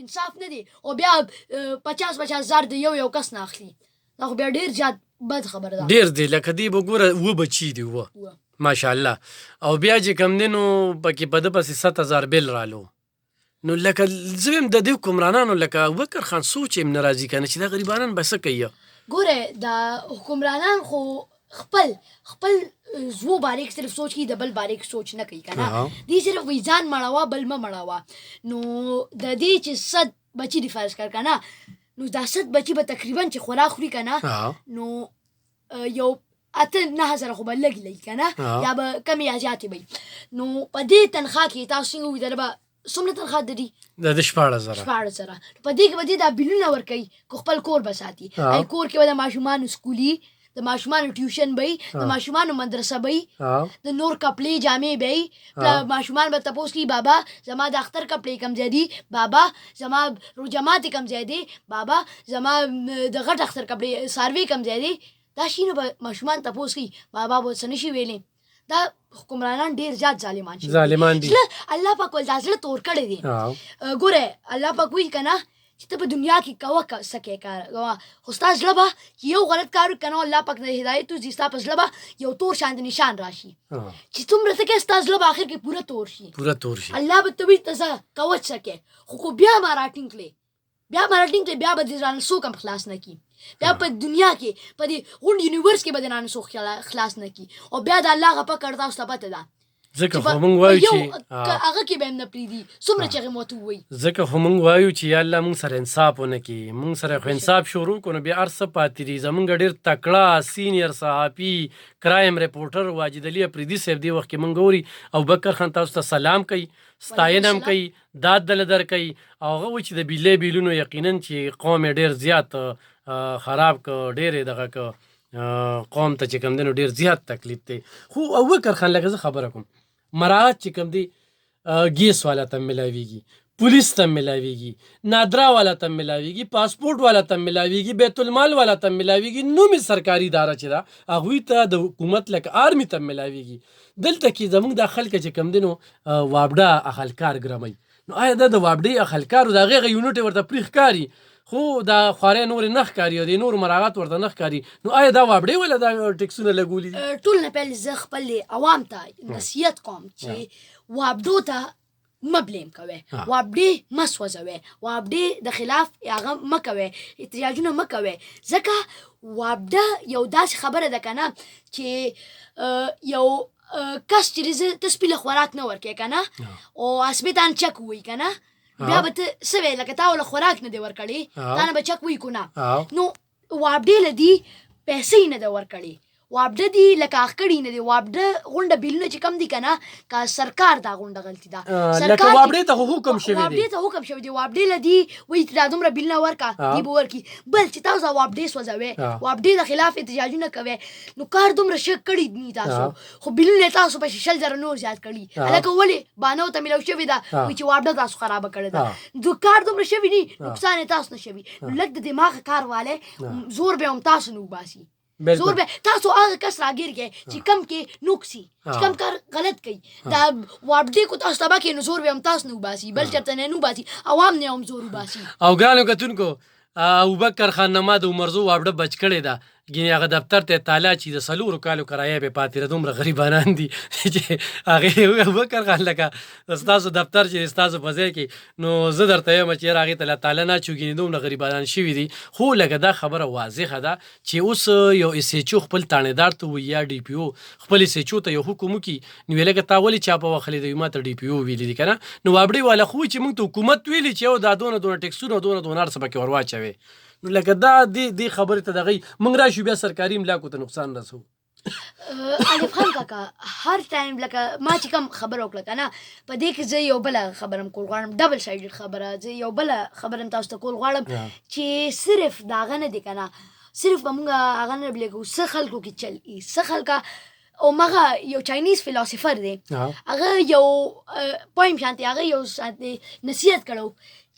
انصاف نه دی او بیا 50,000 د یو کس نه اخلي دا خو بیا ډېر زیات بد خبره ده ډېر دی لکه دی به ګوره اووه بچي دي اووه ماشاءالله او بیا چې کوم دی نو پکې په ده پسې 7,000 بیل رالو نو لکه زه ویم د دې حکمرانانو لکه ابوبکر خان سوچ یې نه راځي که نه چې دا غریبانان به څه کوي ګوره دا حکمرانان خو خپل زو باره کې صرف سوچ کی د بل باره کې سوچ نه کوي که نه دی صرف وی ځان مړوه بل مه مړوه نو د دې چې 100 بچي دي فرض کړ که نه نو دا 100 بچي به تقریبا چې خوراک خوري که نه نو یو 8-9 خو به لږ لږ که نه یا به کمې یا زیاتې به نو په دې تنخواه کې تاسو څنګه وویدله به څومره تنخواه د دي د 14,000 په دې کې به دې دا بیلونه ورکوي که خپل کور به ساتي کور کې به د ماشومانو سکولي د ماشومانو ټیوشن به وي د ماشومانو مدرسه به وي د نور کپړې جامې به وي ماشومان به تپوس کوي بابا زما د اختر کپړې کم ځای دي بابا زما رجمات کم ځای دي بابا زما د غټ اختر کپړې څاروي کم ځای دي دا شي نو به ماشومان تپوس کوي بابا به څه نشي ویلی دا حکمرانان ډېر زیات ظالمان دي الله پاک ول دا زړه تور کړی دی ګوره الله پاک وایي که نه چې ته په دنیا کې کوه څه کوې کار خو ستا زړه به یو غلط کار وکړي که نه الله پاک د هدایت وځي ستا په زړه به یو تور شان د نشان راشي چې څومره څه کوې ستا زړه به آخر کې پوره تور شي الله به ته وایي ته ځه کوه څه کوې خو بیا ما راټینګ کړې بیا به دې رانه څوک هم خلاص نه کړي بیا په دنیا کې په دې غونډ یونیورس کې به دې رانه څوک خلاص نه کړي او بیا د الله غپه کړ تاسو ته پته ده ځکه خو موږ وایو چې هغه کې به هم نه پرېږدي څومره چې هغې موته ووایي ځکه خو موږ وایو چې یا الله موږ سره انصاف ونه کړي موږ سره خو انصاف شروع کړو نو بیا هر څه پاتې دي زموږ ډېر تکړه سینیر صحافي کرایم رپورټر واجد علي اپریدي صاحب دې وخت کې موږ ګوري ابوبکر خان تاسو ته سلام کوي ستاینه هم کوي داد دله درکوي او هغه وایي چې د بیلونو یقینا چې قوم یې ډېر زیات خراب که ډېر یې دغه که قوم ته چې کوم دی نو ډېر زیات تکلیف دی خو ابوبکر خان لکه زه خبره کوم مراعات چې کوم دی ګیس والا ته ملاویږي پولیس ته ملاویږي نادرا والا ته ملاویږي پاسپورټ والا ته ملاویږي بیت المال والا ته ملاویږي نومي سرکاري اداره چې ده هغوی ته د حکومت لکه آرمي ته ملاویږي دلته کې زموږ دا خلک چې کوم دی نو وابډه اخلکار ګرموي نو آیا دا د وابډې اخلکارو د هغې یونټ یې ورته پرې ښکاري خو دا خوارۍ نورې نه ښکاري او د نور مراعات ورته نه ښکاري نو آیا دا وابډې ولا دا ټکسونه لګولي دي ټول نه پیل زه خپل عوام ته نصیحت کوم چې وابډو ته مه بلیم کوئ وابډې مه سوځوئ وابډې د خلاف هغه مه کوئ احتجاجونه مه کوئ ځکه وابډه یو داسې خبره ده که نه چې یو کس چې ته سپي له خوراک نه ورکوې که نه او اسبې ته چک ووایي که نه بیا به ته څه وی لکه تا وله خوراک نه دی ورکړی تا نه به چک وایي که نه نو وابډې له دي پیسې نه ده ورکړې وابډه دي لکه اخکړي نه دي وابډه غونډه بیلونه چې کم دي که نه که سرکار دا غونډه غلطي ده لکه وابډې ته حکم شوی دی وابډې له دي وایي چې دا دومره بیلونه ورکړه دی به ورکړي بل چې تاسو وابډې سوځوئ وابډې د خلاف احتجاجونه کوئ نو کار دومره ښه کړي دي تاسو خو بیلونه یې تاسو پسې 100,000 نور زیات کړي هلکه ولې بانه ورته میلاو شوې ده وایي چې وابډه تاسو خرابه کړې ده د کار دومره شوي دي نقصان یې تاسو نه شوي لږ د دماغ کار والی زور به هم تاسو نه وباسي زور به تاسو هغه کس راګیر کې چې کم کې نقصي چې کم کار غلط کوي دا وابډې کو تاسو تبا کې نو زور به هم تاسو نه وباسي بل چېرته نه وباسي عوام نه هم زور وباسي او ګرانو کتونکو ابوبکر خان نما د عمرزو وابډه بچ کړې ده ګینې هغه دفتر ته تالا چې د 4 کالو کرایه به پاتې ده دومره غریبانان دي چې هغې ابوبکر خان لکه ستاسو دفتر چې ستاسو په ځای کې نو زه درته یم چې هغې ته تاله نه اچو ګینې دومره غریبانان شوي دي خو لکه دا خبره واضحه ده چې اوس یو اس ایچ او خپل تانیدار ته وایي یا ډي پي او خپل اس ایچ او ته یو حکم وکړي نو لکه تا ولې چا په وخلې دی ما ته ډي پي او ویلي دي که نه نو وابډې والا خو چې موږ ته حکومت ویلي چې یو دا دونه ټکسونه دونه هر څه پکې ورواچوي نو لکه دا دې خبرې ته دغی موږ راشو بیا سرکاري املاکو ته نقصان رسو الف خان کاکا هر ټایم لکه ما چې کوم خبره وکړه که نه په دې کې زه یو بله خبره هم کول غواړم ډبل سایډډ خبره زه یو بله خبره هم تاسو ته کول غواړم چې صرف د هغه نه دی که نه صرف به موږ هغه نه بلګو څه خلکو کې چل څه خلکه او مغه یو چاینیز فلسفر دی هغه یو پویم شانتي هغه یو نصیحت کړو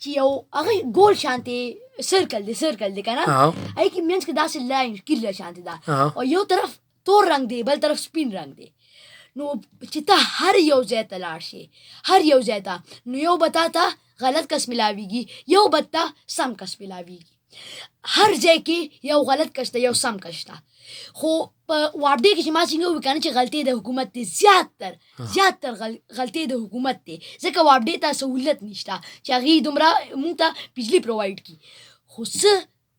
چې یو هغه ګول شانتي سرکل دی که نه هغې کې منځ کې داسې لاین کیله شانتي ده او یو طرف تور رنګ دی بل طرف سپین رنګ دی نو چې ته هر یو ځای ته لاړ شې هر یو ځای ته نو یو به تا ته غلط کس ملاویږي یو بد ته سم کس ملاویږي هر ځای کې یو غلط کس ته یو سم کس ته خو په وابډې کې چې ما څنګه ووایي که نه چې غلطۍ د حکومت دی زیاتر غلطۍ د حکومت دی ځکه وابډې ته سهولت نشته چې هغې دومره مونږ ته بجلي پرووایډ کړي خو څه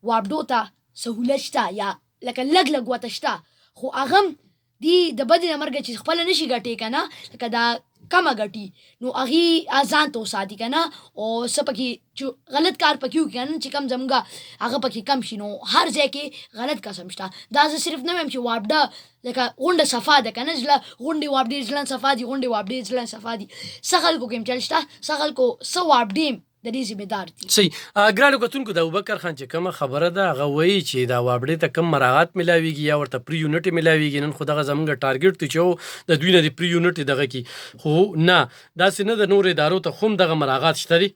وابډو ته سهولت شته یا لکه لږ وته شته خو هغه هم دی د بدې نه مرګه چې خپله نشي ګټې که نه لکه دا کمه ګټي نو هغې ځان ته وساتي که نه او څه پکې چې غلط کار پکې وکړي که نه چې کم زموږ هغه پکې کم شي نو هر ځای کې غلط قسم شته دا زه صرف نه وایم چې وابډه لکه غونډه صفا ده که نه زړه غونډې وابډې زړه صفا دي غونډې وابډې زړه صفا دي څه خلکو کې هم چل شته څه خلکو څه وابډې د دې ذمېدار دي صحیح ګرانو کتونکو د ابوبکر خان چې کومه خبره ده هغه وایي چې دا وابډې ته کم مراعات ملاویږي یا ورته پری یونټ ملاویږي نن خو دغه زموږ ټارګټ دی چې د دوی نه د پری یونټ دغه کې خو نه داسې نه د نورو ادارو ته خو هم دغه مراعات شته دي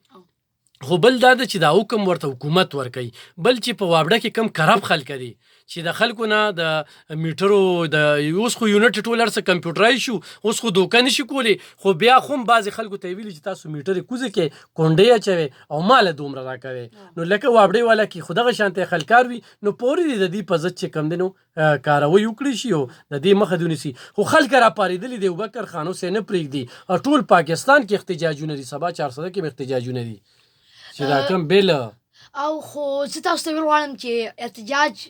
خو بل دا ده چې دا حکم ورته حکومت ورکوي بل چې په وابډه کې کم کرب خلک دي چې د خلکو نه د میټرو د اوس خو یونټ ټول هر څه کمپیوټرایز شو اوس خو دوکه نشي کولی خو بیا خو هم بعضې خلکو ته یې ویلي چې تاسو میټرې کوزه کې کونډۍ اچوئ او ماله دومره راکوئ نو لکه وابډې والا کې خو دغه شانته خلکار وي نو پورې دې د دې په ضد چې کم دی نو کاروی وکړي شي او د دې مخه دې ونیسي خو خلک راپارېدلي دی ابوبکر خان اوس یې نه پرېږدي او ټول پاکستان کې احتجاجونه دي سبا 400 کې هم احتجاجونه دي چې دا کوم بیل او خو زه تاسو ته ویل چې احتجاج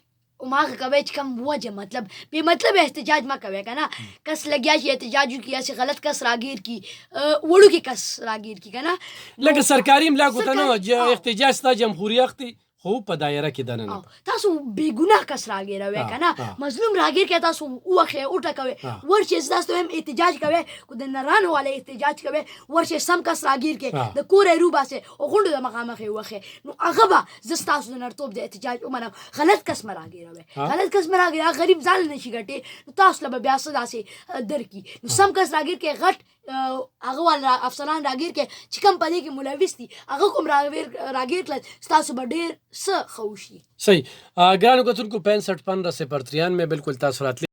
ماغه کوي چې کوم وجه مطلب بې مطلب احتجاج ما کوي که نه کس لګیا چې احتجاج وکړي یا چې غلط کس راګیر کړي وړوکي کس راګیر کړي که نه لکه سرکاري املا کوته نه احتجاج ستا جمهوریت اختي خو په دایره کې دننه تاسو بې ګناه کس راګیروئ که نه مظلوم راګیر کې تاسو ووښئ وټکوئ ورشئ زه تاسو هم احتجاج کوئ خو د نرانو والا احتجاج کوئ ورشئ سم کس راګیر کې د کوره یې روباسئ او غونډو د مخامخ یې ووښئ نو هغه به زه ستاسو د نرتوب د احتجاج ومنم غلط کس مه راګیروئ غلط کس مه راګیروئ هغه غریب ځان نشي ګټې نو تاسو له به بیا څه داسې درکړي نو سم کس راګیر کې غټ هغه والا افسران راګیر کې چې کوم په دې کې ملوث دي هغه کوم راګیر کړل ستاسو به ډېر څه ښه وشي صحیح ګرانو کتونکو 65 15 093 بالکل تاسو راتلی